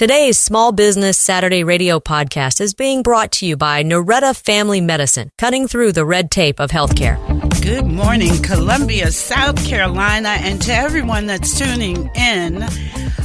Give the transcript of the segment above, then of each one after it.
Today's Small Business Saturday radio podcast is being brought to you by Noretta Family Medicine, cutting through the red tape of healthcare. Good morning, Columbia, South Carolina, and to everyone that's tuning in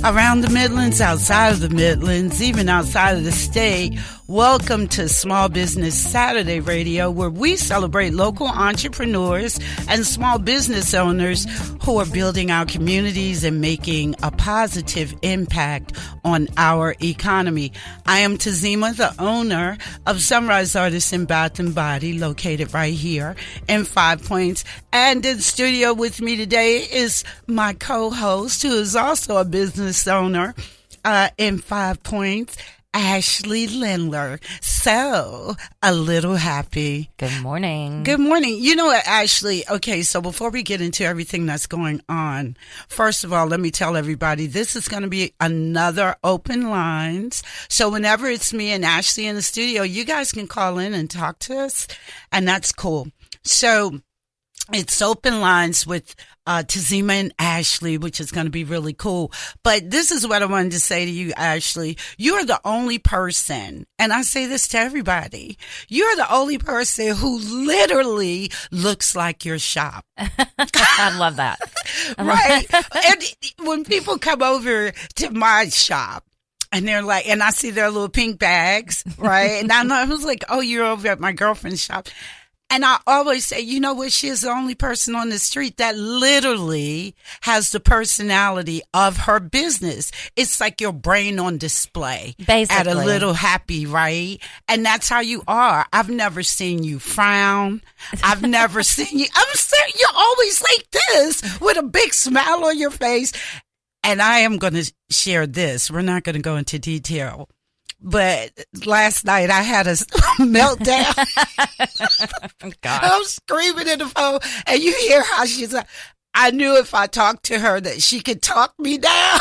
around the Midlands, outside of the Midlands, even outside of the state. Welcome to Small Business Saturday Radio, where we celebrate local entrepreneurs and small business owners who are building our communities and making a positive impact on our economy. I am Tzima, the owner of Sunrise Artists in Bath and Body, located right here in 5 Points. And in studio with me today is my co-host, who is also a business owner in 5 Points, Ashley Lindler. So, a little happy. Good morning. Good morning. You know what, Ashley? Okay, so before we get into everything that's going on, first of all, let me tell everybody, this is going to be another open lines. So whenever it's me and Ashley in the studio, you guys can call in and talk to us, and that's cool. So, it's open lines with Tzima and Ashley, which is going to be really cool. But this is what I wanted to say to you, Ashley. You're the only person, and I say this to everybody, you're the only person who literally looks like your shop. I love that. Right? And when people come over to my shop, and they're like, and I see their little pink bags, right? And I was like, oh, you're over at my girlfriend's shop. And I always say, you know what? She is the only person on the street that literally has the personality of her business. It's like your brain on display. Basically. At a little happy, right? And that's how you are. I've never seen you frown. I've never seen you. I'm saying you're always like this with a big smile on your face. And I am going to share this. We're not going to go into detail. But last night I had a meltdown. I'm screaming in the phone, and you hear how she's like, I knew if I talked to her that she could talk me down.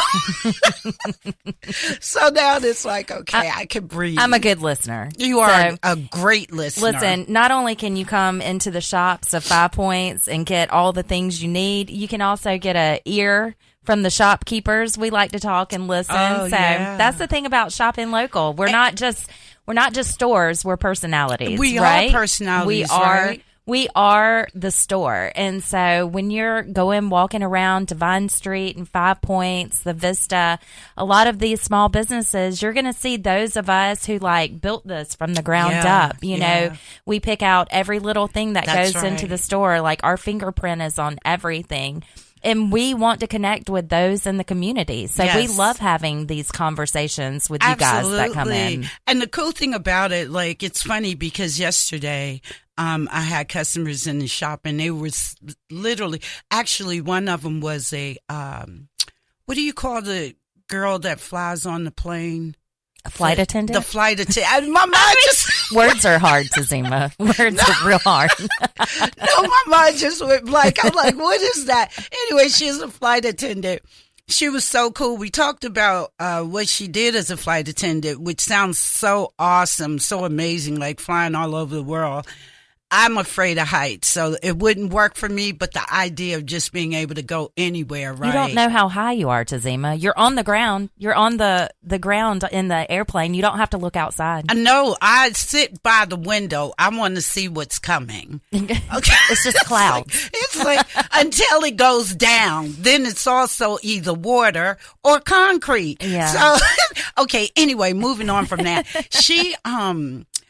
So now it's like, okay, I can breathe. I'm a good listener. You are a great listener. Listen, not only can you come into the shops of 5 Points and get all the things you need, you can also get an ear from the shopkeepers. We like to talk and listen. That's the thing about shopping local. We're not just stores. We're personalities. We right? are personalities. We are the store. And so when you're walking around Divine Street and 5 Points, the Vista, a lot of these small businesses, you're going to see those of us who built this from the ground up. You know, we pick out every little thing that goes into the store. Like our fingerprint is on everything. And we want to connect with those in the community. So we love having these conversations with you guys that come in. And the cool thing about it, it's funny because yesterday I had customers in the shop, and they were literally, actually one of them was a, what do you call the girl that flies on the plane? A flight attendant? The flight attendant. My mind just... Words are hard, Tzima. Words are real hard. No, my mind just went blank. I'm like, what is that? Anyway, she's a flight attendant. She was so cool. We talked about what she did as a flight attendant, which sounds so awesome, so amazing, like flying all over the world. I'm afraid of heights, so it wouldn't work for me, but the idea of just being able to go anywhere, right? You don't know how high you are, Tzima. You're on the ground. You're on the ground in the airplane. You don't have to look outside. I know. I sit by the window. I want to see what's coming. Okay. It's just clouds. It's like until it goes down. Then it's also either water or concrete. Yeah. So, okay, anyway, moving on from that.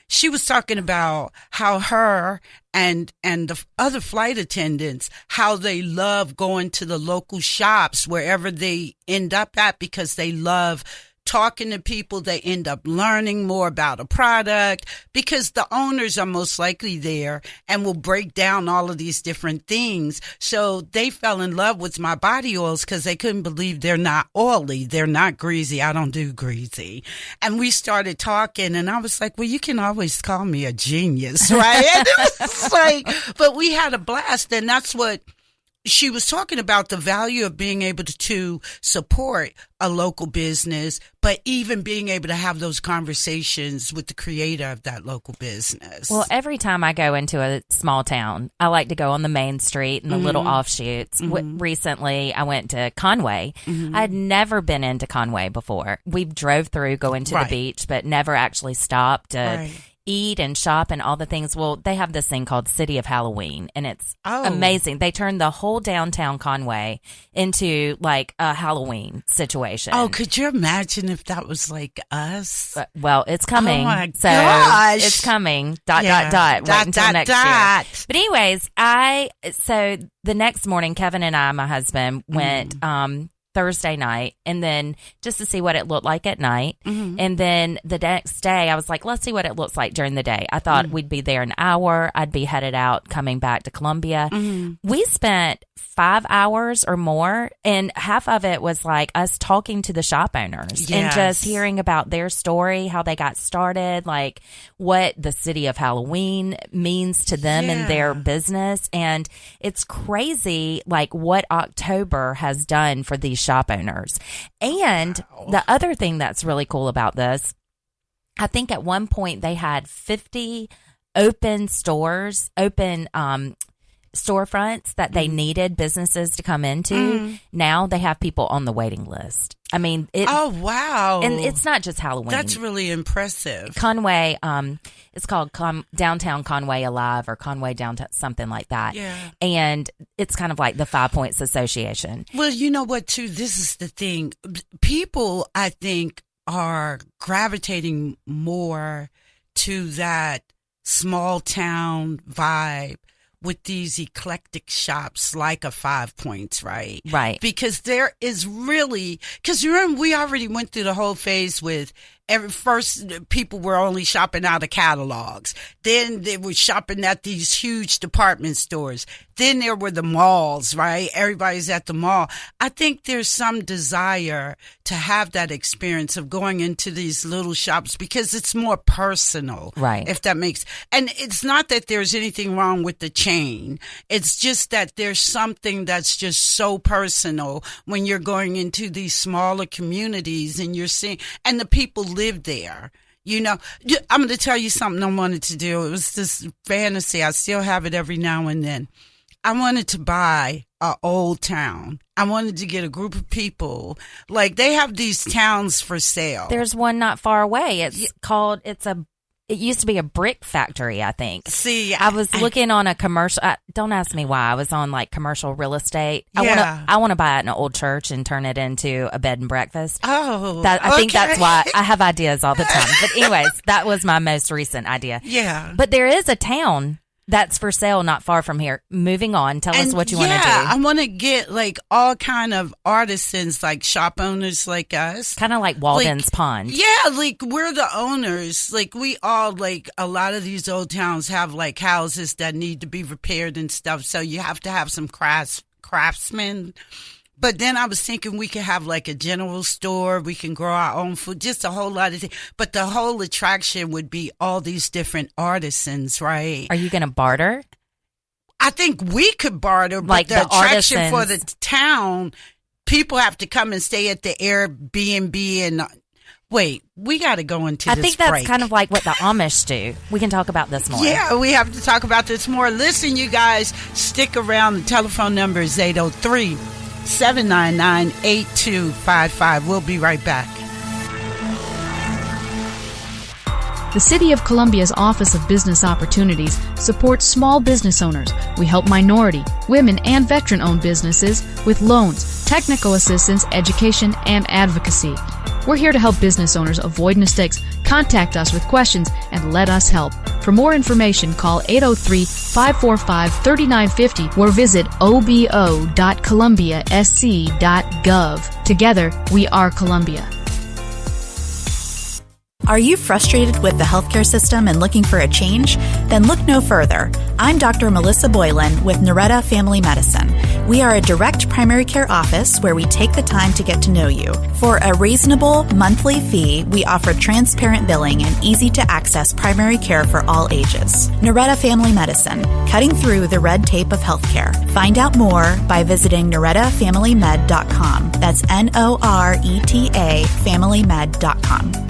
She was talking about how her and the other flight attendants, how they love going to the local shops wherever they end up at because they love talking to people. They end up learning more about a product because the owners are most likely there and will break down all of these different things. So they fell in love with my body oils because they couldn't believe they're not oily. They're not greasy. I don't do greasy. And we started talking, and I was like, well, you can always call me a genius, right? And it was but we had a blast, and that's what she was talking about the value of being able to support a local business, but even being able to have those conversations with the creator of that local business. Well, every time I go into a small town, I like to go on the main street and the little offshoots. Recently, I went to Conway. I had never been into Conway before. We drove through, going to the beach, but never actually stopped to eat and shop and all the things. Well, they have this thing called City of Halloween, and it's amazing. They turned the whole downtown Conway into like a Halloween situation. Oh, could you imagine if that was like us? Well, it's coming. Oh my so gosh. It's coming. Wait until next year. But anyways, so the next morning, Kevin and I, my husband, went Thursday night, and then just to see what it looked like at night. And then the next day I was like, let's see what it looks like during the day. I thought we'd be there an hour. I'd be headed out coming back to Columbia. We spent 5 hours or more, and half of it was like us talking to the shop owners and just hearing about their story, how they got started, like what the City of Halloween means to them and their business. And it's crazy like what October has done for these shop owners. And the other thing that's really cool about this, I think at one point they had 50 open stores, storefronts that they needed businesses to come into. Now they have people on the waiting list. I mean, oh wow! And it's not just Halloween. That's really impressive. Conway, it's called Downtown Conway Alive or Conway Downtown, something like that. Yeah. And it's kind of like the 5 Points Association. Well, you know what, too? This is the thing. People, I think, are gravitating more to that small town vibe with these eclectic shops like a 5 Points, right? Right. Because there is really, because remember, we already went through the whole phase with first people were only shopping out of catalogs. Then they were shopping at these huge department stores. Then there were the malls, right? Everybody's at the mall. I think there's some desire to have that experience of going into these little shops because it's more personal. Right. If that makes, and it's not that there's anything wrong with the chain. It's just that there's something that's just so personal when you're going into these smaller communities and you're seeing, and the people live there. You know, I'm going to tell you something I wanted to do. It was this fantasy. I still have it every now and then. I wanted to buy an old town. I wanted to get a group of people. Like, they have these towns for sale. There's one not far away. It used to be a brick factory, I think. See, I was looking on a commercial. Don't ask me why. I was on like commercial real estate. Yeah. I want to buy an old church and turn it into a bed and breakfast. Oh, I think that's why I have ideas all the time. But anyways, that was my most recent idea. Yeah. But there is a town that's for sale not far from here. Moving on. Tell us what you want to do. I want to get like all kind of artisans, like shop owners like us. Kind of like Walden's Pond. Yeah, like we're the owners. Like we all, like a lot of these old towns have like houses that need to be repaired and stuff. So you have to have some craftsmen. But then I was thinking we could have like a general store. We can grow our own food, just a whole lot of things. But the whole attraction would be all these different artisans, right? Are you going to barter? I think we could barter, but like the attraction artisans. for the town, people have to come and stay at the Airbnb and wait, we got to go into this I think that's break. kind of like what the Amish do. We can talk about this more. Yeah, we have to talk about this more. Listen, you guys, stick around. The telephone number is 803-799-8255. We'll be right back. The City of Columbia's Office of Business Opportunities supports small business owners. We help minority, women, and veteran-owned businesses with loans, technical assistance, education, and advocacy. We're here to help business owners avoid mistakes. Contact us with questions and let us help. For more information, call 803-545-3950 or visit obo.columbiasc.gov. Together, we are Columbia. Are you frustrated with the healthcare system and looking for a change? Then look no further. I'm Dr. Melissa Boylan with Noretta Family Medicine. We are a direct primary care office where we take the time to get to know you. For a reasonable monthly fee, we offer transparent billing and easy-to-access primary care for all ages. Noretta Family Medicine, cutting through the red tape of healthcare. Find out more by visiting NorettaFamilyMed.com. That's NORETA FamilyMed.com.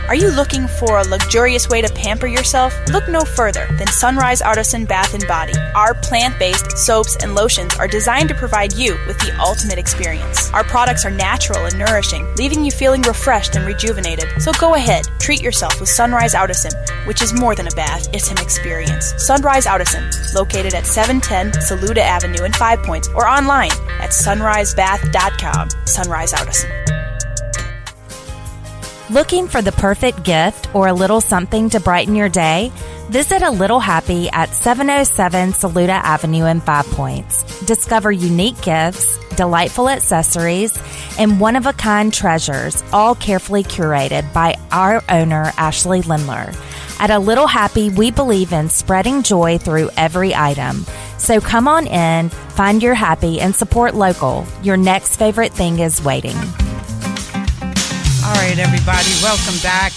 Are you looking for a luxurious way to pamper yourself? Look no further than Sunrise Artisan Bath & Body. Our plant-based soaps and lotions are designed to provide you with the ultimate experience. Our products are natural and nourishing, leaving you feeling refreshed and rejuvenated. So go ahead, treat yourself with Sunrise Artisan, which is more than a bath, it's an experience. Sunrise Artisan, located at 710 Saluda Avenue in 5 Points, or online at sunrisebath.com. Sunrise Artisan. Looking for the perfect gift or a little something to brighten your day? Visit A Little Happy at 707 Saluda Avenue in 5 Points. Discover unique gifts, delightful accessories, and one-of-a-kind treasures, all carefully curated by our owner, Ashley Lindler. At A Little Happy, we believe in spreading joy through every item. So come on in, find your happy, and support local. Your next favorite thing is waiting. All right, everybody, welcome back.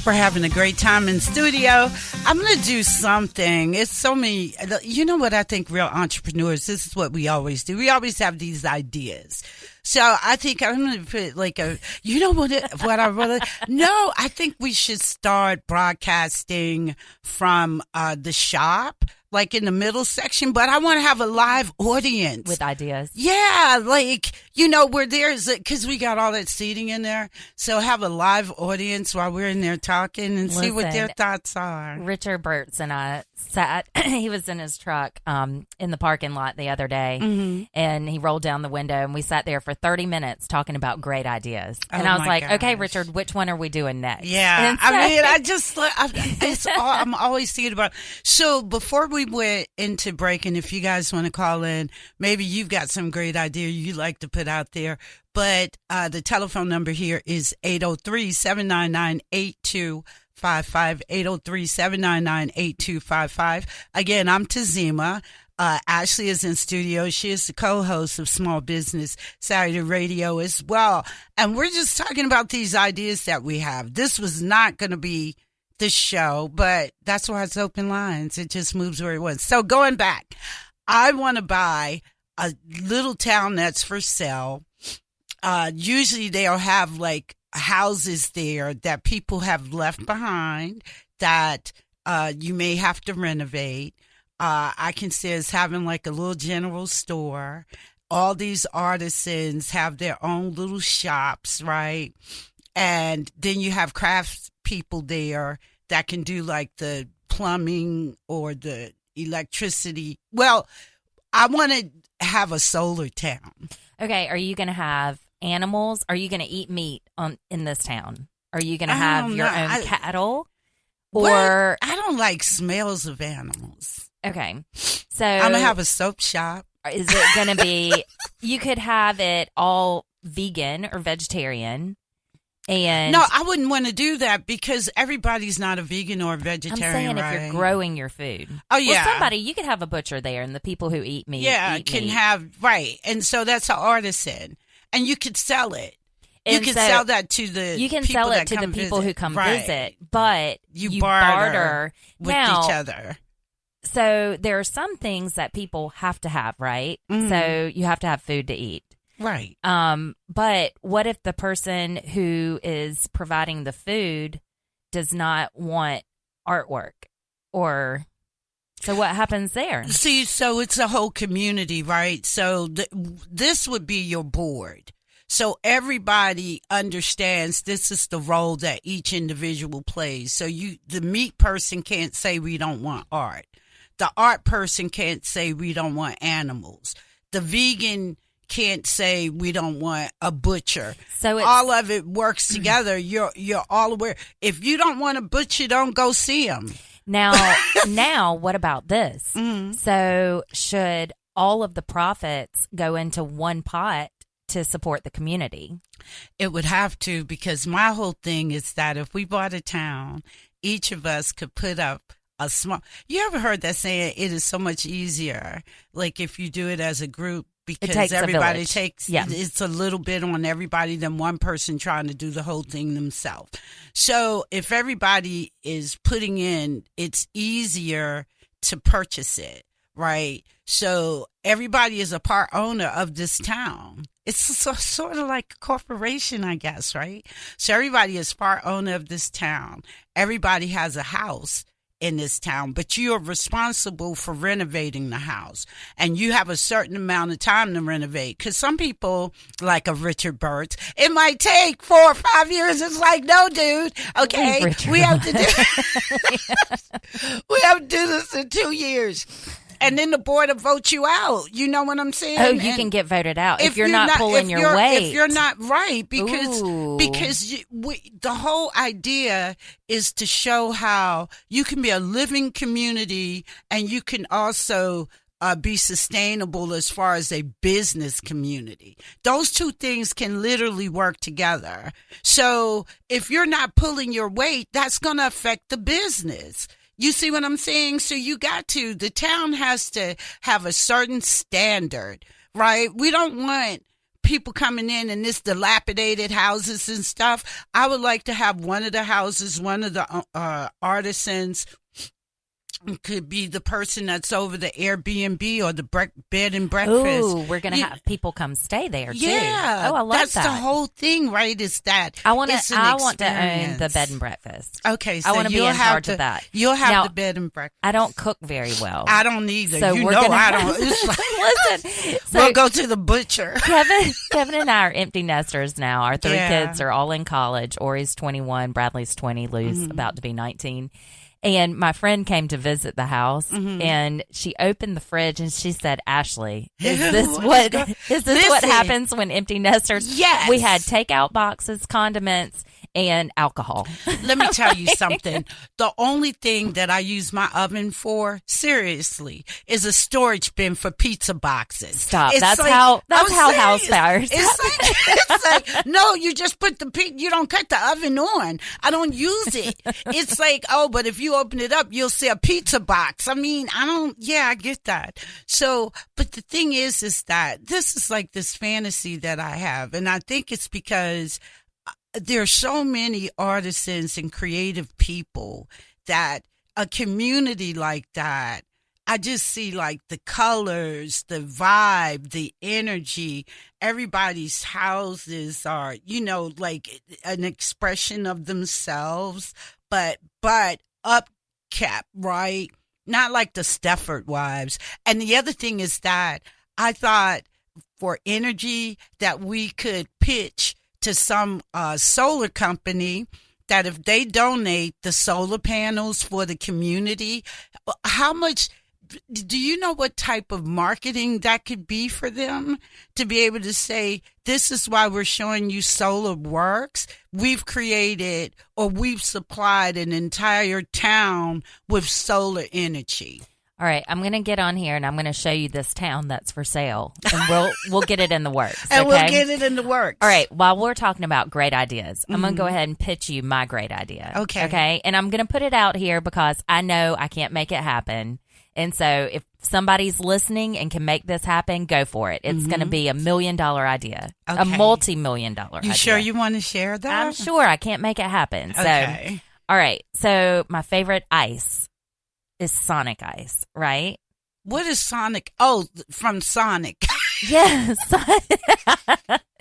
We're having a great time in studio. I'm going to do something. It's so many, you know what I think real entrepreneurs, this is what we always do. We always have these ideas. So I think I'm going to put like a, you know what I really, no, I think we should start broadcasting from the shop, like in the middle section, but I want to have a live audience. With ideas. Yeah, like, you know, where there's, because we got all that seating in there. So have a live audience while we're in there talking and see what their thoughts are. Richard Burtz and I sat, he was in his truck in the parking lot the other day, and he rolled down the window, and we sat there for 30 minutes talking about great ideas. And I was like, okay, Richard, which one are we doing next? Yeah, so, I mean, I'm always thinking about. So before we went into breaking, if you guys want to call in, maybe you've got some great idea you'd like to put out there. But the telephone number here is 803-799-8255, 803-799-8255. Again, I'm Tzima. Ashley is in studio. She is the co-host of Small Business Saturday Radio as well. And we're just talking about these ideas that we have. This was not going to be the show, but that's why it's open lines. It just moves where it wants. So going back, I want to buy a little town that's for sale. Usually they'll have like houses there that people have left behind that you may have to renovate. I can see us having like a little general store. All these artisans have their own little shops, right? And then you have craft people there that can do like the plumbing or the electricity. Well, I want to have a solar town. Okay. Are you going to have animals? Are you going to eat meat in this town? Are you going to have your own cattle? Or I don't like smells of animals. Okay. So I'm going to have a soap shop. Is it going to be, you could have it all vegan or vegetarian. And no, I wouldn't want to do that because everybody's not a vegan or a vegetarian. I'm saying right? If you're growing your food. Oh, yeah. Well, you could have a butcher there, and the people who eat meat. Yeah, eat can meat. have, right. And so that's an artisan. And you could sell it. You can sell that to the You can people sell it that to the come people visit. who come Right. visit, but you barter with now, each other. So there are some things that people have to have, right? Mm-hmm. So you have to have food to eat. Right. But what if the person who is providing the food does not want artwork? Or so what happens there? See, so it's a whole community, right? So this would be your board. So everybody understands this is the role that each individual plays. So the meat person can't say we don't want art. The art person can't say we don't want animals. The vegan can't say we don't want a butcher. So all of it works together. You're all aware. If you don't want a butcher, don't go see him. Now, what about this? Mm-hmm. So should all of the profits go into one pot to support the community? It would have to, because my whole thing is that if we bought a town, each of us could put up a small. You ever heard that saying? It is so much easier, like if you do it as a group. Because everybody takes, it's a little bit on everybody than one person trying to do the whole thing themselves. So if everybody is putting in, it's easier to purchase it, right? So everybody is a part owner of this town. It's sort of like a corporation, I guess, right? So everybody is part owner of this town. Everybody has a house in this town, but you are responsible for renovating the house, and you have a certain amount of time to renovate. Because some people, like a Richard Burt's, it might take 4 or 5 years. It's like, no, dude. Okay, we have to do this in 2 years. And then the board will vote you out. You know what I'm saying? Oh, you can get voted out if you're not pulling your weight. If you're not right, because the whole idea is to show how you can be a living community and you can also be sustainable as far as a business community. Those two things can literally work together. So if you're not pulling your weight, that's going to affect the business. You see what I'm saying? So the town has to have a certain standard, right? We don't want people coming in this dilapidated houses and stuff. I would like to have one of the houses, one of the artisans could be the person that's over the Airbnb or the bed and breakfast. Ooh, we're going to have people come stay there, too. Yeah. Oh, I love that's that. That's the whole thing, right? Is that I want to own the bed and breakfast. Okay, so I want to be in charge of that. You'll have now, the bed and breakfast. I don't cook very well. I don't either. So I don't. It's like, listen, so we'll go to the butcher. Kevin and I are empty nesters now. Our 3 kids are all in college. Ori's 21, Bradley's 20, Lou's about to be 19. And my friend came to visit the house, and she opened the fridge and she said, "Ashley, is this what happens when empty nesters?" Yes. We had takeout boxes, condiments, and alcohol. Let me tell you something. The only thing that I use my oven for, seriously, is a storage bin for pizza boxes. Stop. That's how house fires. It's like, no, you just put you don't cut the oven on. I don't use it. It's like, oh, but if you open it up, you'll see a pizza box. I mean, I get that. So, but the thing is that this is like this fantasy that I have. And I think it's because there are so many artisans and creative people that a community like that, I just see like the colors, the vibe, the energy. Everybody's houses are, like an expression of themselves, but upkept, right? Not like the Stefford wives. And the other thing is that I thought for energy that we could pitch to some solar company that if they donate the solar panels for the community, how much, do you know what type of marketing that could be for them to be able to say, this is why we're showing you solar works. We've created or we've supplied an entire town with solar energy. All right, I'm going to get on here and I'm going to show you this town that's for sale, and we'll get it in the works. And we'll get it in the works. All right, while we're talking about great ideas, I'm going to go ahead and pitch you my great idea. Okay, and I'm going to put it out here because I know I can't make it happen. And so if somebody's listening and can make this happen, go for it. It's going to be $1 million idea, a multi-million-dollar idea. You sure you want to share that? I'm sure. I can't make it happen. Okay. So, all right. So my favorite ice is Sonic Ice, right? What is Sonic? Oh, from Sonic. Yes.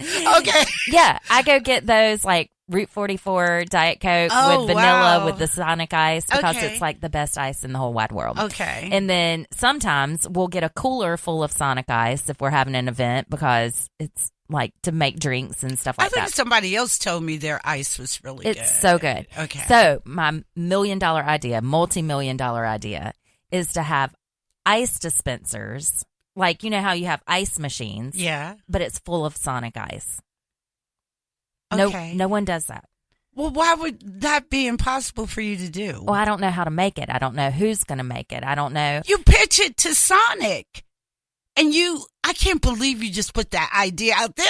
Okay. Yeah, I go get those like Route 44 Diet Coke with vanilla with the Sonic Ice because it's like the best ice in the whole wide world. Okay. And then sometimes we'll get a cooler full of Sonic Ice if we're having an event because it's like to make drinks and stuff like that. I think somebody else told me their ice was really good. It's so good. Okay. So my $1 million idea, multi-million-dollar idea is to have ice dispensers. Like, you know how you have ice machines? Yeah. But it's full of Sonic Ice. Okay. No one does that. Well, why would that be impossible for you to do? Well, I don't know how to make it. I don't know who's going to make it. I don't know. You pitch it to Sonic. And I can't believe you just put that idea out there.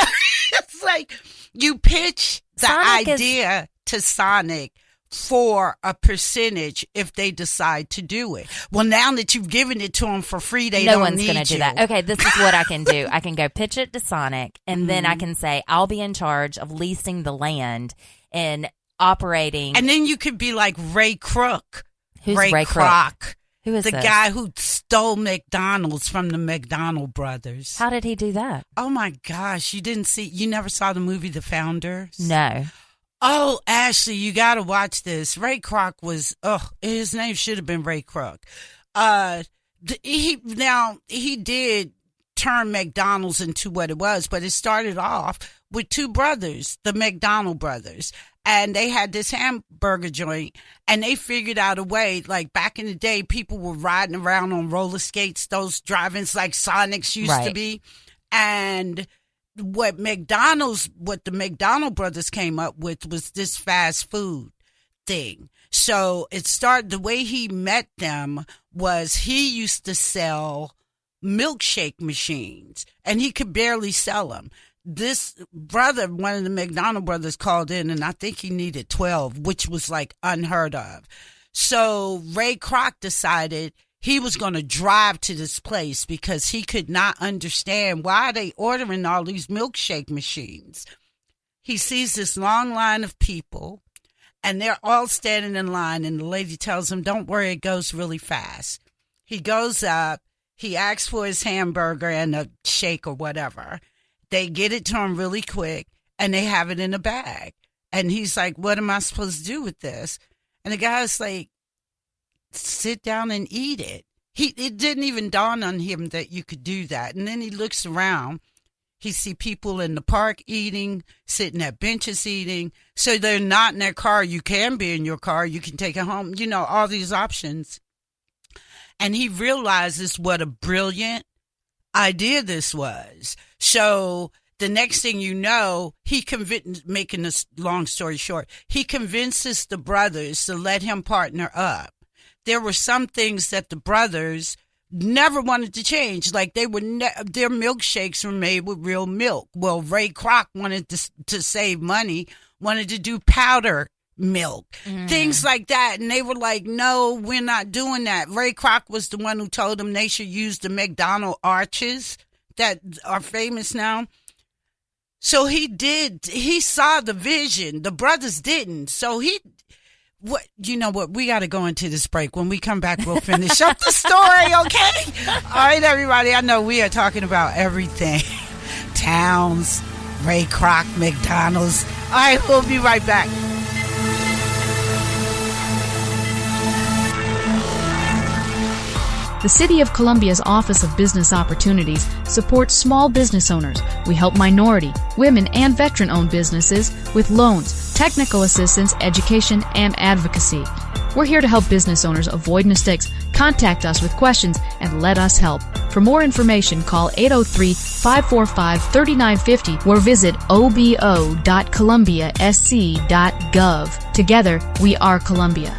It's like you pitch the idea to Sonic for a percentage if they decide to do it. Well, now that you've given it to them for free, they no don't one's need going to do you. that. Okay, this is what I can do. I can go pitch it to Sonic, and then I can say I'll be in charge of leasing the land and operating. And then you could be like Ray Kroc. Who's Ray Kroc? Who is the this? guy who stole McDonald's from the McDonald brothers? How did he do that? Oh my gosh, you never saw the movie The Founders? No. Oh, Ashley, you got to watch this. Ray Kroc his name should have been Ray Kroc. He did turn McDonald's into what it was, but it started off with two brothers, the McDonald brothers. And they had this hamburger joint, and they figured out a way. Like back in the day, people were riding around on roller skates, those drive-ins like Sonics used to be. And what the McDonald brothers came up with was this fast food thing. So it started, the way he met them was he used to sell milkshake machines, and he could barely sell them. This brother, one of the McDonald brothers, called in, and I think he needed 12, which was like unheard of. So Ray Kroc decided he was going to drive to this place because he could not understand why are they ordering all these milkshake machines. He sees this long line of people, and they're all standing in line, and the lady tells him, don't worry, it goes really fast. He goes up, he asks for his hamburger and a shake or whatever. They get it to him really quick, and they have it in a bag. And he's like, what am I supposed to do with this? And the guy's like, sit down and eat it. It didn't even dawn on him that you could do that. And then he looks around. He see people in the park eating, sitting at benches eating. So they're not in their car. You can be in your car. You can take it home. You know, all these options. And he realizes what a brilliant idea this was. So the next thing you know, making this long story short, he convinces the brothers to let him partner up. There were some things that the brothers never wanted to change. Like their milkshakes were made with real milk. Well, Ray Kroc wanted to save money, wanted to do powder milk, things like that. And they were like, no, we're not doing that. Ray Kroc was the one who told them they should use the McDonald arches that are famous now. So he saw the vision. The brothers didn't. So you know what? We got to go into this break. When we come back, we'll finish up the story, okay? All right, everybody. I know we are talking about everything. Towns, Ray Kroc, McDonald's. All right, we'll be right back. The City of Columbia's Office of Business Opportunities supports small business owners. We help minority, women, and veteran-owned businesses with loans, technical assistance, education, and advocacy. We're here to help business owners avoid mistakes. Contact us with questions and let us help. For more information, call 803-545-3950 or visit obo.columbiasc.gov. Together, we are Columbia.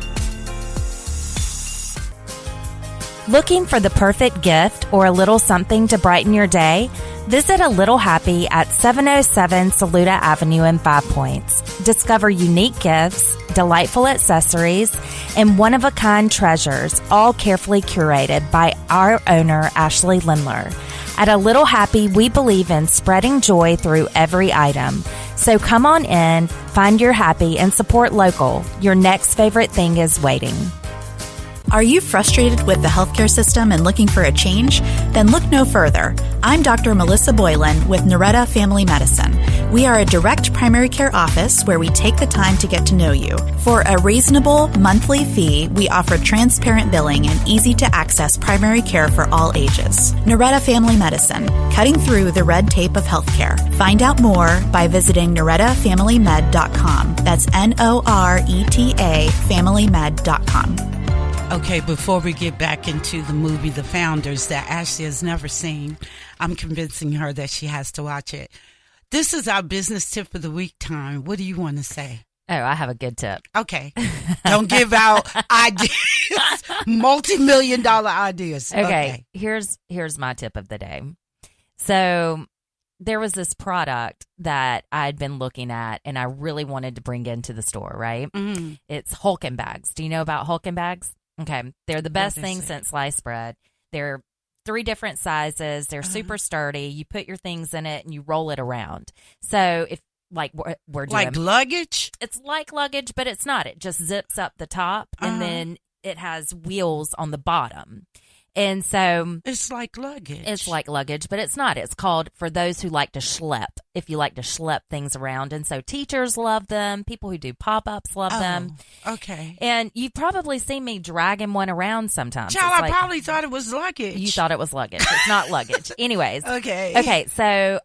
Looking for the perfect gift or a little something to brighten your day? Visit A Little Happy at 707 Saluda Avenue in 5 Points. Discover unique gifts, delightful accessories, and one-of-a-kind treasures, all carefully curated by our owner, Ashley Lindler. At A Little Happy, we believe in spreading joy through every item. So come on in, find your happy, and support local. Your next favorite thing is waiting. Are you frustrated with the healthcare system and looking for a change? Then look no further. I'm Dr. Melissa Boylan with Noretta Family Medicine. We are a direct primary care office where we take the time to get to know you. For a reasonable monthly fee, we offer transparent billing and easy-to-access primary care for all ages. Noretta Family Medicine, cutting through the red tape of healthcare. Find out more by visiting NorettaFamilyMed.com. That's NORETA FamilyMed.com. Okay, before we get back into the movie The Founders that Ashley has never seen, I'm convincing her that she has to watch it. This is our business tip of the week time. What do you want to say? Oh, I have a good tip. Okay. Don't give out ideas, multi-million-dollar ideas. Okay. Here's my tip of the day. So there was this product that I'd been looking at and I really wanted to bring into the store, right? Mm-hmm. It's Hulkin bags. Do you know about Hulkin bags? Okay. They're the best thing since sliced bread. They're 3 different sizes. They're super sturdy. You put your things in it and you roll it around. So if like we're doing like luggage, it's like luggage, but it's not. It just zips up the top and then it has wheels on the bottom. And so it's like luggage. It's like luggage, but it's not. It's called for those who like to schlep, if you like to schlep things around. And so teachers love them. People who do pop-ups love them. Okay. And you've probably seen me dragging one around sometimes. Child, I probably thought it was luggage. You thought it was luggage. It's not luggage. Anyways. Okay. Okay, so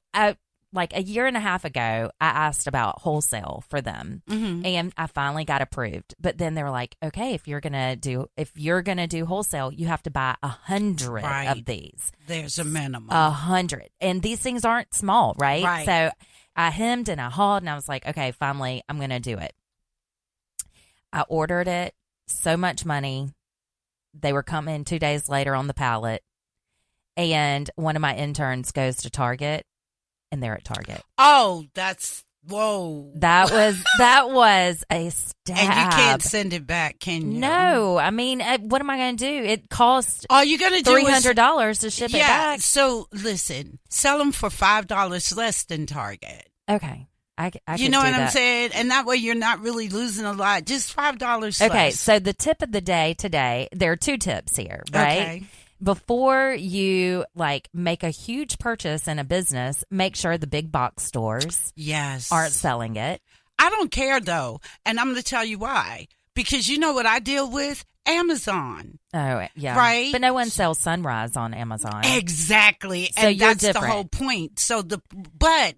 like a year and a half ago, I asked about wholesale for them, and I finally got approved. But then they were like, "Okay, if you're gonna do wholesale, you have to buy 100 of these. There's a minimum, 100, and these things aren't small, right? Right. So I hemmed and I hawed, and I was like, "Okay, finally, I'm gonna do it." I ordered it. So much money. They were coming 2 days later on the pallet, and one of my interns goes to Target. And they're at Target. Oh, that's whoa. That was a stab. And you can't send it back, can you? No, I mean, what am I going to do? It costs. All you're going to do $300 to ship it back. So listen, sell them for $5 less than Target. Okay, I you know what I'm saying, and that way you're not really losing a lot. Just $5 less. Okay, so the tip of the day today. There are 2 tips here, right? Okay. Before you make a huge purchase in a business, make sure the big box stores aren't selling it. I don't care though, and I'm going to tell you why. Because you know what I deal with? Amazon. Oh, yeah. Right? But no one sells Sunrise on Amazon. Exactly. So and you're that's different. the whole point. So but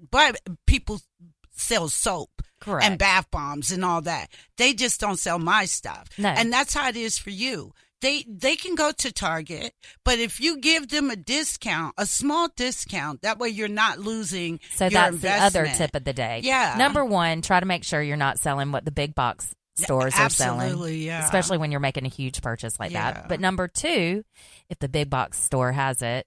people sell soap. Correct. And bath bombs and all that. They just don't sell my stuff. No. And that's how it is for you. They can go to Target, but if you give them a discount, a small discount, that way you're not losing So your that's investment. the other tip of the day. Yeah. Number 1, try to make sure you're not selling what the big box stores are selling. Absolutely, yeah. Especially when you're making a huge purchase like Yeah. that. But number 2, if the big box store has it,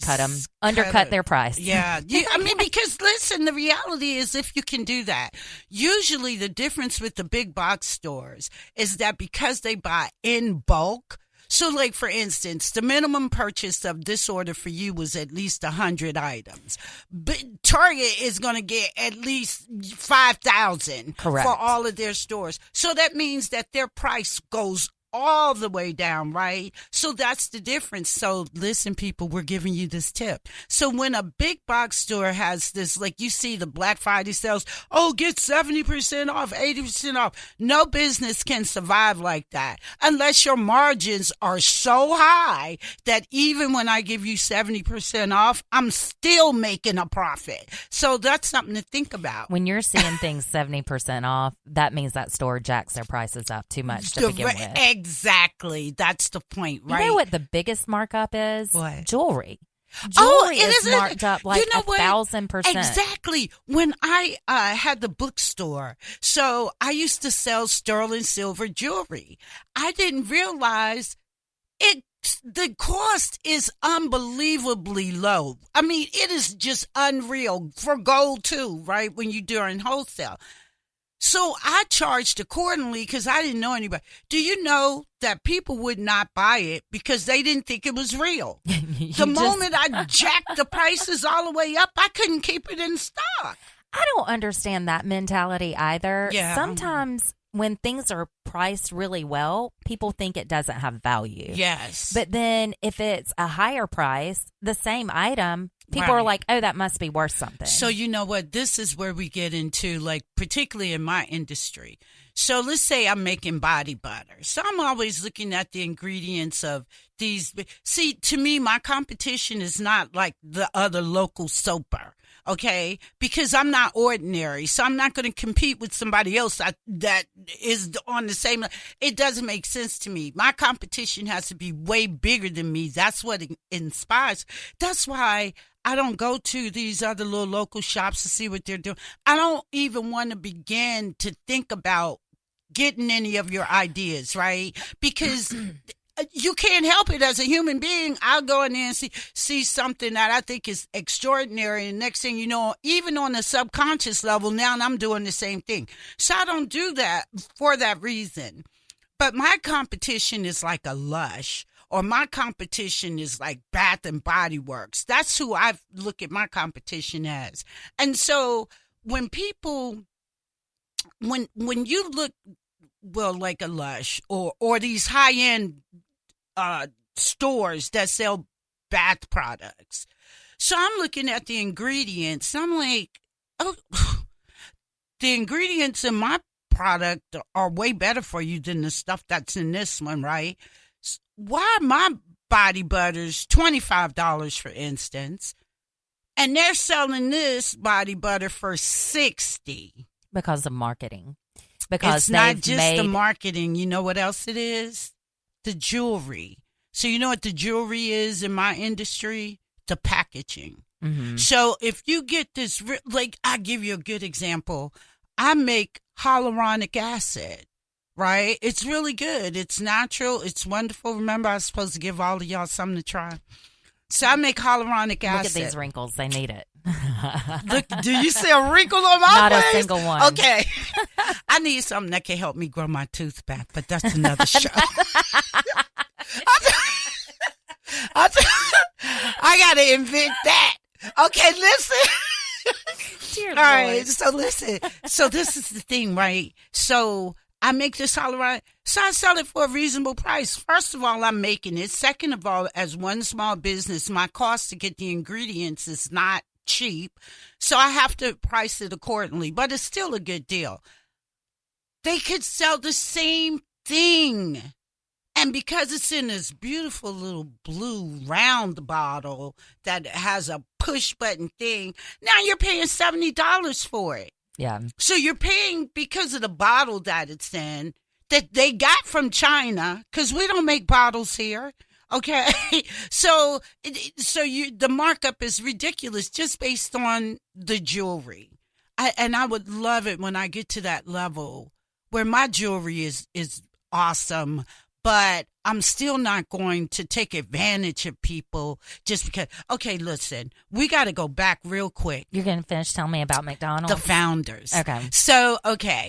cut them, Cut undercut it. their price. Yeah. I mean, because listen, the reality is if you can do that, usually the difference with the big box stores is that because they buy in bulk. So like, for instance, the minimum purchase of this order for you was at least 100 items. But Target is going to get at least 5,000 for Correct. all of their stores. So that means that their price goes all the way down, right? So that's the difference. So listen, people, we're giving you this tip. So when a big box store has this, like you see the Black Friday sales, get 70% off, 80% off. No business can survive like that unless your margins are so high that even when I give you 70% off, I'm still making a profit. So that's something to think about. When you're seeing things 70% off, that means that store jacks their prices up too much to begin with. Exactly. That's the point, right? You know what the biggest markup is? What? Jewelry. Jewelry is it marked up like 1,000%. Exactly. When I had the bookstore, so I used to sell sterling silver jewelry. I didn't realize the cost is unbelievably low. I mean, it is just unreal for gold too, right? When you're doing wholesale. So I charged accordingly because I didn't know anybody. Do you know that people would not buy it because they didn't think it was real? The moment I jacked the prices all the way up, I couldn't keep it in stock. I don't understand that mentality either. Yeah. Sometimes when things are priced really well, people think it doesn't have value. Yes. But then if it's a higher price, the same item, people are like, oh, that must be worth something. So you know what? This is where we get into, like, particularly in my industry. So let's say I'm making body butter. So I'm always looking at the ingredients of these. See, to me, my competition is not like the other local soaper. Okay, because I'm not ordinary, so I'm not going to compete with somebody else that is on the same. It doesn't make sense to me. My competition has to be way bigger than me. That's what inspires. That's why I don't go to these other little local shops to see what they're doing. I don't even want to begin to think about getting any of your ideas, right? Because you can't help it as a human being. I'll go in there and see something that I think is extraordinary. And next thing you know, even on the subconscious level, now I'm doing the same thing. So I don't do that for that reason. But my competition is like a Lush, or my competition is like Bath and Body Works. That's who I look at my competition as. And so when people, when you look, well, like a Lush or these high-end stores that sell bath products. So I'm looking at the ingredients. I'm like, oh, the ingredients in my product are way better for you than the stuff that's in this one, right? Why are my body butters $25, for instance, and they're selling this body butter for $60? Because of marketing. Because it's not just the marketing. You know what else it is? The jewelry. So you know what the jewelry is in my industry? The packaging. Mm-hmm. So if you get this, like, I'll give you a good example. I make hyaluronic acid, right? It's really good. It's natural. It's wonderful. Remember, I was supposed to give all of y'all something to try. So I make hyaluronic acid. Look at these wrinkles. They need it. Look, do you see a wrinkle on my Not face? a single one. Okay. I need something that can help me grow my tooth back, but that's another show. I got to invent that. Okay, listen. Dear All Lord. right, so listen. So this is the thing, right? So I make this hyaluronic, so I sell it for a reasonable price. First of all, I'm making it. Second of all, as one small business, my cost to get the ingredients is not cheap, so I have to price it accordingly, but it's still a good deal. They could sell the same thing, and because it's in this beautiful little blue round bottle that has a push button thing, now you're paying $70 for it. Yeah. So you're paying because of the bottle that it's in, that they got from China, because we don't make bottles here. Okay, so the markup is ridiculous just based on the jewelry, and I would love it when I get to that level where my jewelry is awesome, but I'm still not going to take advantage of people just because. Okay, listen, we got to go back real quick. You're going to finish telling me about McDonald's? The founders. Okay. So,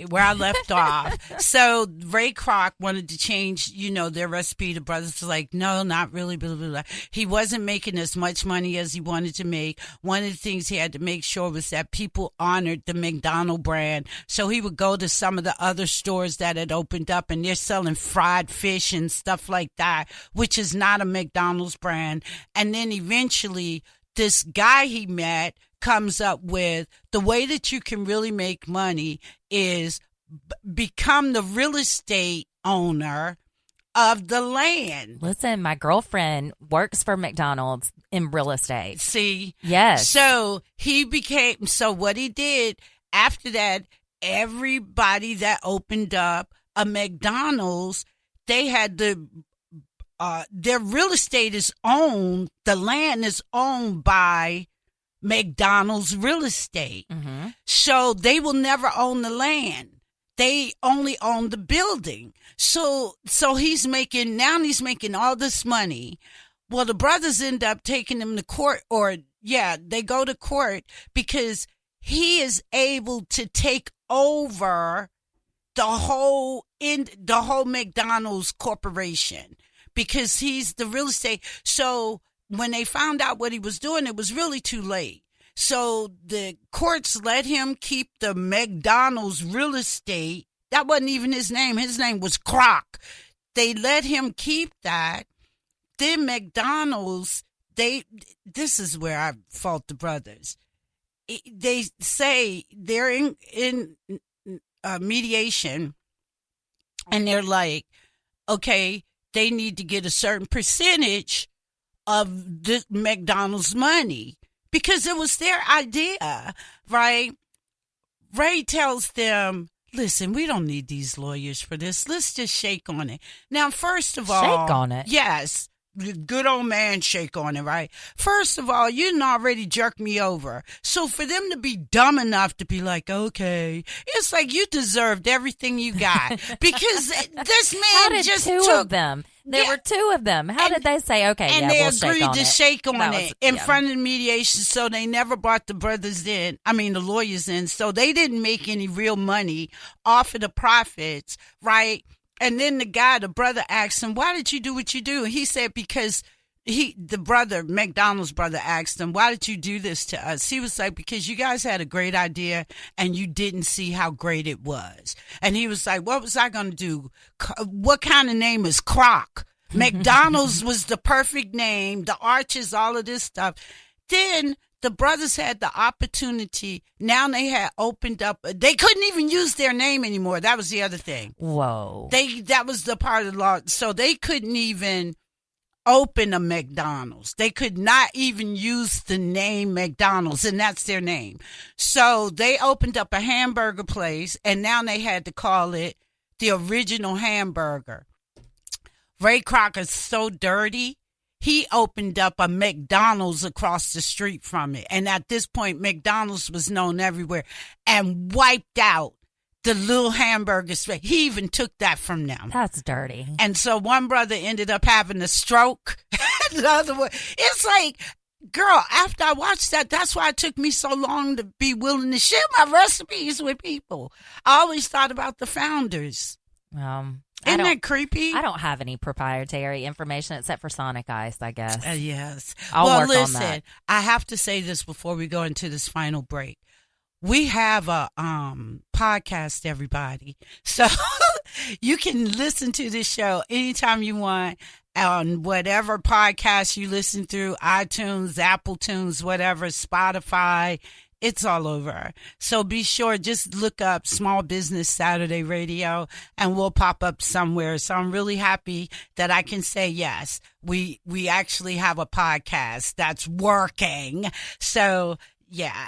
where I left off. So, Ray Kroc wanted to change, their recipe. The brothers were like, no, not really, blah, blah, blah. He wasn't making as much money as he wanted to make. One of the things he had to make sure was that people honored the McDonald brand. So, he would go to some of the other stores that had opened up, and they're selling fried fish and stuff like that, which is not a McDonald's brand. And then eventually this guy he met comes up with the way that you can really make money is become the real estate owner of the land. Listen, my girlfriend works for McDonald's in real estate. See? Yes. So what he did after that, everybody that opened up a McDonald's, they had their real estate is owned, the land is owned by McDonald's real estate. Mm-hmm. So they will never own the land. They only own the building. So he's making all this money. Well, the brothers end up taking him to court, they go to court because he is able to take over the whole McDonald's corporation because he's the real estate. So when they found out what he was doing, it was really too late. So the courts let him keep the McDonald's real estate. That wasn't even his name. His name was Kroc. They let him keep that. Then McDonald's, this is where I fault the brothers. They say they're in mediation, and they're like, okay, they need to get a certain percentage of the McDonald's money because it was their idea, right? Ray tells them, listen, we don't need these lawyers for this. Let's just shake on it. Now, first of all, shake on it. Yes. good old man shake on it, right? First of all, you didn't already jerk me over. So for them to be dumb enough to be like, okay, it's like you deserved everything you got. Because this man How did just two took of them? There were two of them. How did they say, okay, and yeah, they we'll agreed to shake on That it was- in yeah. front of the mediation, so they never brought the the lawyers in, so they didn't make any real money off of the profits, right? And then the brother asked him, why did you do what you do? He said, because McDonald's brother asked him, why did you do this to us? He was like, because you guys had a great idea and you didn't see how great it was. And he was like, what was I going to do? What kind of name is Croc? McDonald's was the perfect name, the arches, all of this stuff. Then the brothers had the opportunity. Now they had opened up. They couldn't even use their name anymore. That was the other thing. Whoa. That was the part of the law. So they couldn't even open a McDonald's. They could not even use the name McDonald's, and that's their name. So they opened up a hamburger place, and now they had to call it the Original Hamburger. Ray Krocker's so dirty, he opened up a McDonald's across the street from it. And at this point, McDonald's was known everywhere and wiped out the little hamburgers. He even took that from them. That's dirty. And so one brother ended up having a stroke. The other one, it's like, girl, after I watched that, that's why it took me so long to be willing to share my recipes with people. I always thought about the founders. Isn't that creepy? I don't have any proprietary information except for Sonic Ice, I guess. Yes. I'll work listen, on that. I have to say this before we go into this final break. We have a podcast, everybody. So you can listen to this show anytime you want on whatever podcast you listen through, iTunes, Apple Tunes, whatever, Spotify. It's all over. So be sure, just look up Small Business Saturday Radio and we'll pop up somewhere. So I'm really happy that I can say, yes, we actually have a podcast that's working. So yeah.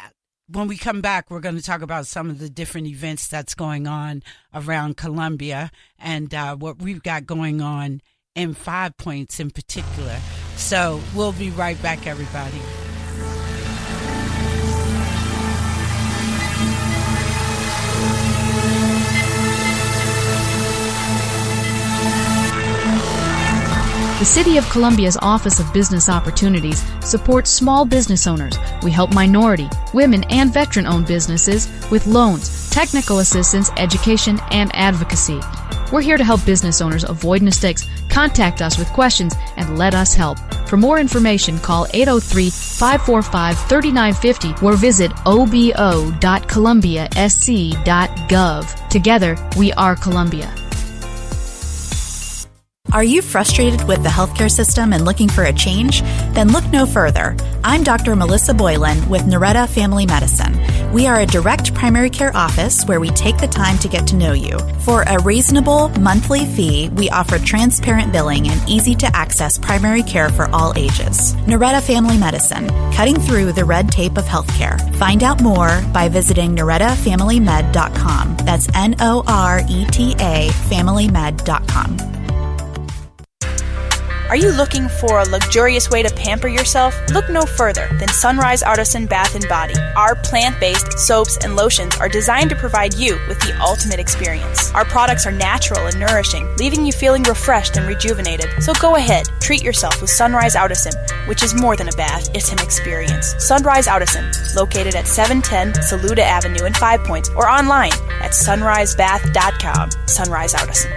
When we come back, we're going to talk about some of the different events that's going on around Columbia and what we've got going on in 5 Points in particular. So we'll be right back, everybody. The City of Columbia's Office of Business Opportunities supports small business owners. We help minority, women, and veteran-owned businesses with loans, technical assistance, education, and advocacy. We're here to help business owners avoid mistakes. Contact us with questions and let us help. For more information, call 803-545-3950 or visit obo.columbiasc.gov. Together, we are Columbia. Are you frustrated with the healthcare system and looking for a change? Then look no further. I'm Dr. Melissa Boylan with Noretta Family Medicine. We are a direct primary care office where we take the time to get to know you. For a reasonable monthly fee, we offer transparent billing and easy-to-access primary care for all ages. Noretta Family Medicine, cutting through the red tape of healthcare. Find out more by visiting NorettaFamilyMed.com. That's NORETA FamilyMed.com. Are you looking for a luxurious way to pamper yourself? Look no further than Sunrise Artisan Bath & Body. Our plant-based soaps and lotions are designed to provide you with the ultimate experience. Our products are natural and nourishing, leaving you feeling refreshed and rejuvenated. So go ahead, treat yourself with Sunrise Artisan, which is more than a bath, it's an experience. Sunrise Artisan, located at 710 Saluda Avenue in 5 Points, or online at sunrisebath.com. Sunrise Artisan.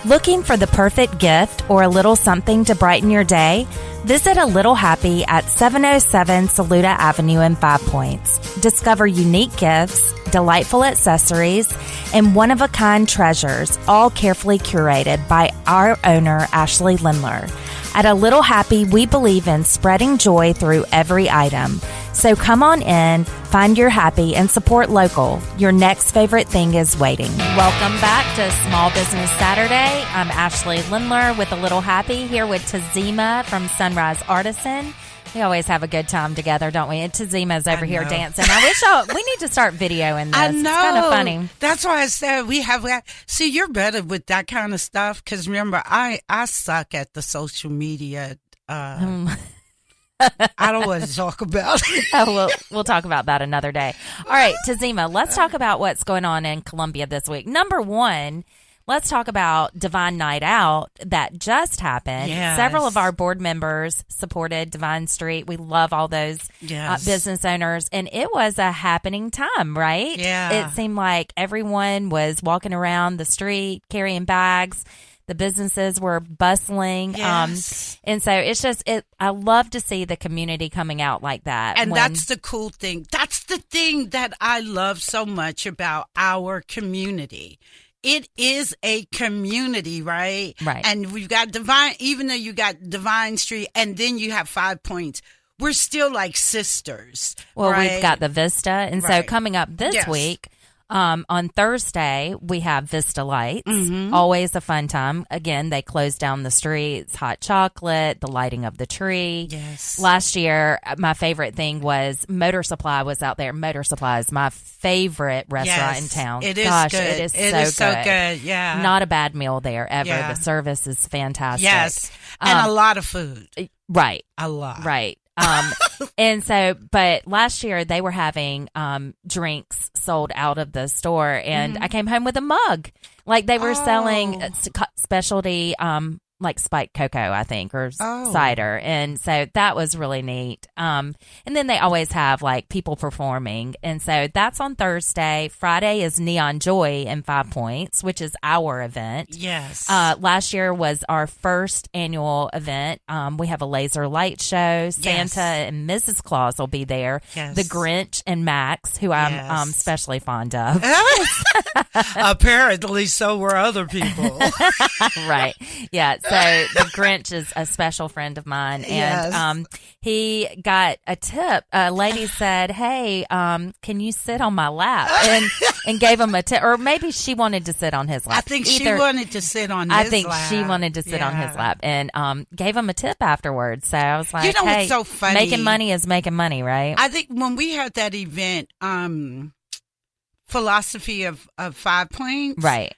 Looking for the perfect gift or a little something to brighten your day? Visit A Little Happy at 707 Saluda Avenue in 5 Points. Discover unique gifts, delightful accessories, and one-of-a-kind treasures, all carefully curated by our owner, Ashley Lindler. At A Little Happy, we believe in spreading joy through every item. So come on in, find your happy, and support local. Your next favorite thing is waiting. Welcome back to Small Business Saturday. I'm Ashley Lindler with A Little Happy, here with Tzima from Sunrise Artisan. We always have a good time together, don't we? And Tzima's over here dancing. I wish we need to start videoing this. I know. It's kind of funny. That's why I said we have. See, you're better with that kind of stuff because remember, I suck at the social media. I don't want to talk about it. Oh, we'll talk about that another day. All right, Tzima, let's talk about what's going on in Columbia this week. Number one, let's talk about Divine Night Out that just happened. Yes. Several of our board members supported Divine Street. We love all those business owners, and it was a happening time, right? Yeah. It seemed like everyone was walking around the street carrying bags. The businesses were bustling. Yes. And so it's just, I love to see the community coming out like that. And that's the cool thing. That's the thing that I love so much about our community. It is a community, right? Right. And we've got Divine, even though you got Divine Street and then you have 5 Points, we're still like sisters. Well, right? we've got the Vista. And so coming up this week, on Thursday, we have Vista Lights. Mm-hmm. Always a fun time. Again, they close down the streets, hot chocolate, the lighting of the tree. Yes. Last year, my favorite thing was Motor Supply was out there. Motor Supply is my favorite restaurant in town. It is Gosh, good. it is so good. Yeah. Not a bad meal there ever. Yeah. The service is fantastic. Yes. And a lot of food. Right. A lot. Right. And so, but last year they were having drinks sold out of the store, and I came home with a mug. Like they were selling specialty like spiked cocoa, I think, or cider. And so that was really neat. And then they always have like people performing. And so that's on Thursday. Friday is Neon Joy in 5 Points, which is our event. Yes. Last year was our first annual event. We have a laser light show. Santa and Mrs. Claus will be there. Yes. The Grinch and Max, who I'm especially fond of. Apparently, so were other people. Right. Yeah. So the Grinch is a special friend of mine, and he got a tip. A lady said, "Hey, can you sit on my lap?" and gave him a tip, or maybe she wanted to sit on his lap. I think she wanted to sit on his lap. I think she wanted to sit on his lap, and gave him a tip afterwards. So I was like, "Hey, what's so funny? Making money is making money, right?" I think when we had that event, philosophy of 5 Points, right?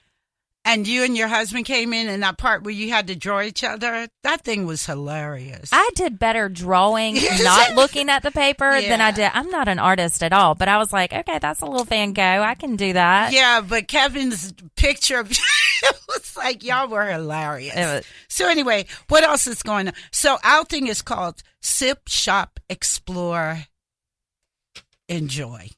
And you and your husband came in that part where you had to draw each other. That thing was hilarious. I did better drawing, not looking at the paper than I did. I'm not an artist at all, but I was like, okay, that's a little Van Gogh. I can do that. Yeah, but Kevin's picture of it was like, y'all were hilarious. So anyway, what else is going on? So our thing is called Sip, Shop, Explore, Enjoy.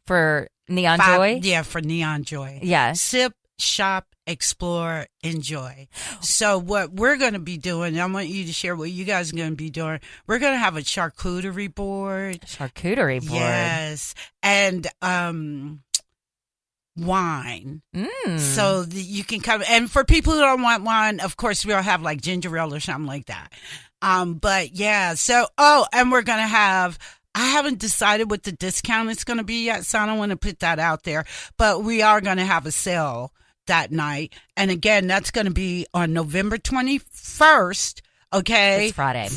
For Neon Joy? Yeah, for Neon Joy. Yeah. Sip, shop, explore, enjoy. So what we're going to be doing, I want you to share what you guys are going to be doing. We're going to have a charcuterie board. Charcuterie board. Yes. And wine. So that you can come. And for people who don't want wine, of course, we'll have like ginger ale or something like that. But yeah. So, and we're going to have, I haven't decided what the discount is going to be yet, so I don't want to put that out there. But we are going to have a sale that night. And again, that's going to be on November 21st. Okay. It's Friday.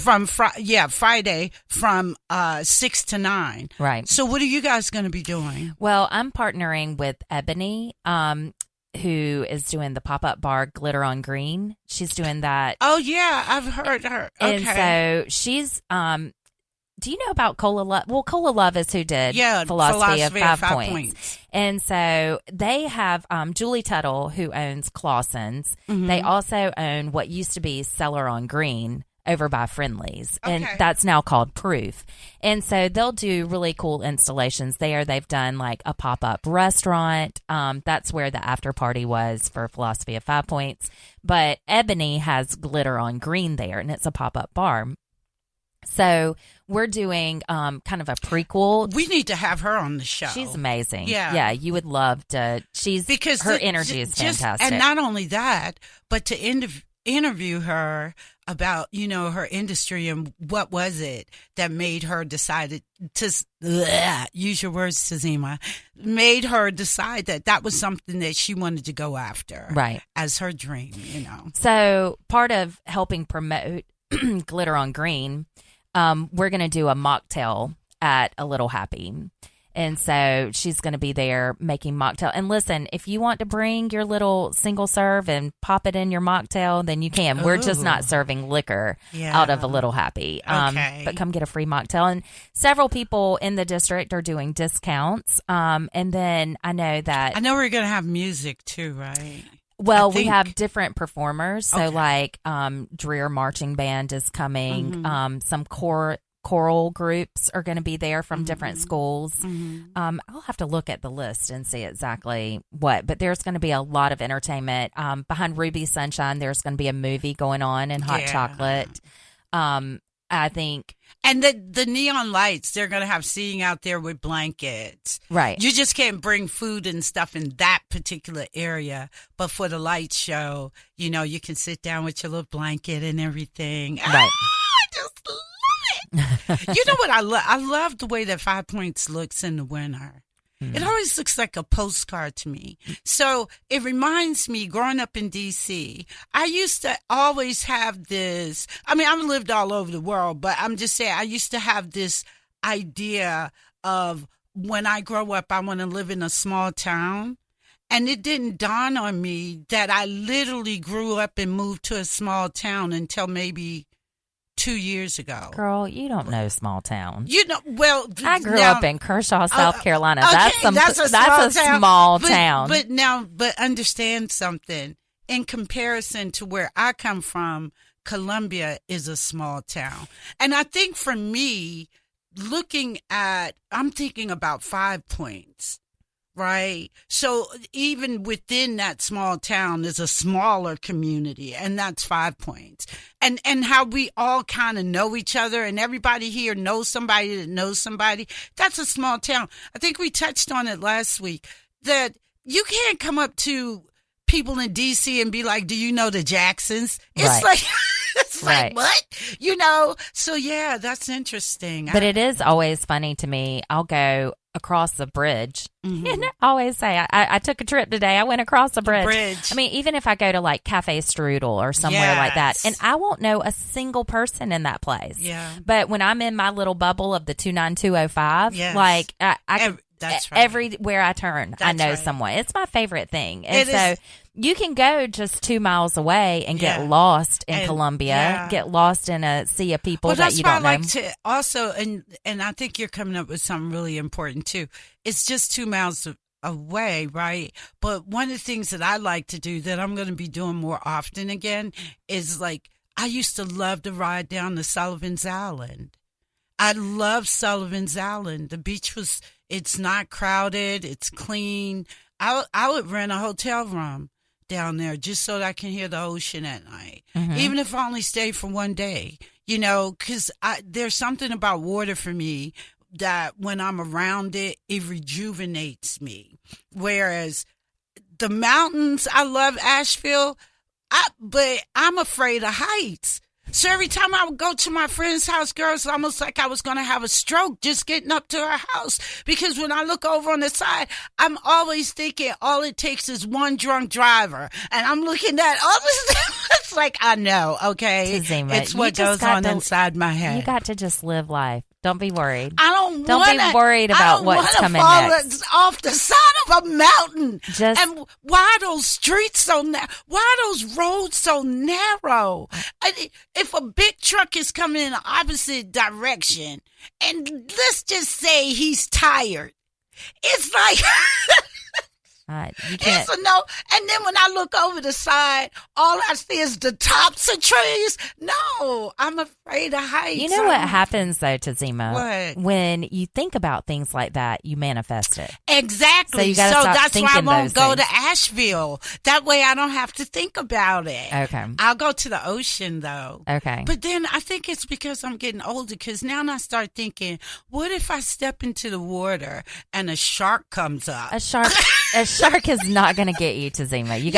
Friday from 6 to 9. Right. So what are you guys going to be doing? Well, I'm partnering with Ebony, who is doing the pop-up bar Glitter on Green. She's doing that. Oh, yeah. I've heard her. Okay. And so she's, do you know about Cola Love? Well, Cola Love is who did Philosophy of 5 Points. And so they have Julie Tuttle, who owns Clausen's. Mm-hmm. They also own what used to be Cellar on Green over by Friendly's. And that's now called Proof. And so they'll do really cool installations there. They've done like a pop-up restaurant. That's where the after party was for Philosophy of 5 Points. But Ebony has Glitter on Green there, and it's a pop-up bar. So we're doing kind of a prequel. We need to have her on the show. She's amazing. Yeah, you would love to. Her energy is fantastic. And not only that, but to interview her about, her industry and what was it that made her decide to use your words, Tzima, made her decide that was something that she wanted to go after, right, as her dream. So part of helping promote Glitter on Green. we're going to do a mocktail at a Little Happy. And so she's going to be there making mocktail. And listen, if you want to bring your little single serve and pop it in your mocktail, then you can. We're just not serving liquor out of a Little Happy. But come get a free mocktail. And several people in the district are doing discounts. And then I know we're going to have music too, right? Well, we have different performers. So like Dreer Marching Band is coming. Some choral groups are going to be there from different schools. I'll have to look at the list and see exactly what, but there's going to be a lot of entertainment. Behind Ruby Sunshine, there's going to be a movie going on in Hot Chocolate. I think. And the neon lights, they're going to have seating out there with blankets. Right. You just can't bring food and stuff in that particular area. But for the light show, you can sit down with your little blanket and everything. Right. I just love it. You know what I love? I love the way that 5 Points looks in the winter. It always looks like a postcard to me. So it reminds me, growing up in D.C., I used to always have this. I mean, I've lived all over the world, but I'm just saying I used to have this idea of when I grow up, I want to live in a small town. And it didn't dawn on me that I literally grew up and moved to a small town until maybe 2 years ago. Girl, you don't know small town. Well, I grew up in Kershaw, South Carolina. That's a small town. But understand something. In comparison to where I come from, Columbia is a small town. And I think for me, I'm thinking about 5 Points. Right. So even within that small town, there's a smaller community, and that's 5 Points. And how we all kind of know each other, and everybody here knows somebody that knows somebody. That's a small town. I think we touched on it last week that you can't come up to people in D.C. and be like, do you know the Jacksons? It's like, like, what? So yeah, that's interesting. But it is always funny to me. I'll go across the bridge. And I always say, I took a trip today. I went across the bridge. I mean, even if I go to like Cafe Strudel or somewhere like that, and I won't know a single person in that place. Yeah. But when I'm in my little bubble of the 29205, like that's right. Everywhere I turn, I know someone. It's my favorite thing. And you can go just 2 miles away and get lost in Columbia, get lost in a sea of people that you don't know. That's why I like to also, and I think you're coming up with something really important too. It's just 2 miles away, right? But one of the things that I like to do that I'm going to be doing more often again is like, I used to love to ride down to Sullivan's Island. I love Sullivan's Island. The beach it's not crowded. It's clean. I would rent a hotel room down there just so that I can hear the ocean at night, even if I only stay for one day, because there's something about water for me that when I'm around it, it rejuvenates me. Whereas the mountains, I love Asheville, but I'm afraid of heights. So every time I would go to my friend's house, girl, it's almost like I was going to have a stroke just getting up to her house. Because when I look over on the side, I'm always thinking all it takes is one drunk driver. And I'm looking at all this. It's like, I know, okay? Tzima, it's what goes on inside my head. You got to just live life. Don't be worried. Don't be worried about what's coming next. Off the side of a mountain. And why are those streets so narrow? Why are those roads so narrow? If a big truck is coming in the opposite direction, and let's just say he's tired, it's like... It's a no. And then when I look over the side, all I see is the tops of trees. No, I'm afraid of heights. You know what happens though, Tzima? What? When you think about things like that, you manifest it. Exactly. So that's why I won't go to Asheville. That way I don't have to think about it. Okay. I'll go to the ocean though. Okay. But then I think it's because I'm getting older, because now I start thinking, what if I step into the water and a shark comes up? A shark is not going to get you, Tzima. You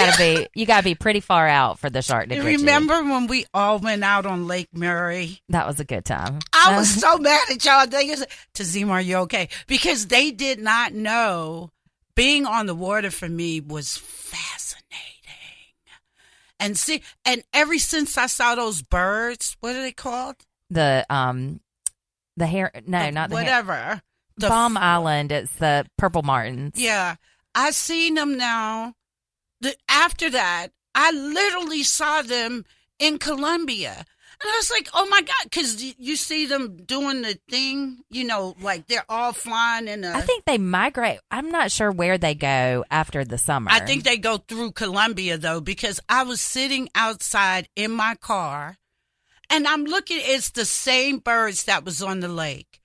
got to be pretty far out for the shark to get you. Remember when we all went out on Lake Murray? That was a good time. I was so mad at y'all. They said, Tzima, are you okay? Because they did not know being on the water for me was fascinating. And ever since I saw those birds, what are they called? The The hair? No, not the whatever. The Palm Island. It's the purple martins. Yeah, I seen them now. After that, I literally saw them in Colombia. And I was like, oh, my God, because you see them doing the thing, like they're all flying in I think they migrate. I'm not sure where they go after the summer. I think they go through Colombia, though, because I was sitting outside in my car, and I'm looking, it's the same birds that was on the lake.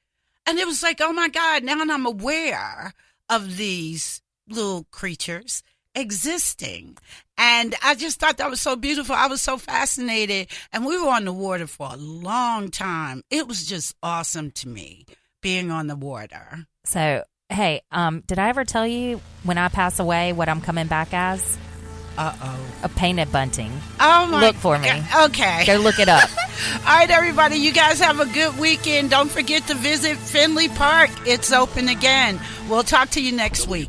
And it was like, oh, my God, now I'm aware of these little creatures existing. And I just thought that was so beautiful. I was so fascinated. And we were on the water for a long time. It was just awesome to me being on the water. So, hey, did I ever tell you when I pass away what I'm coming back as? A painted bunting. Oh, my Look for me. Okay. Go look it up. All right, everybody. You guys have a good weekend. Don't forget to visit Findlay Park. It's open again. We'll talk to you next week.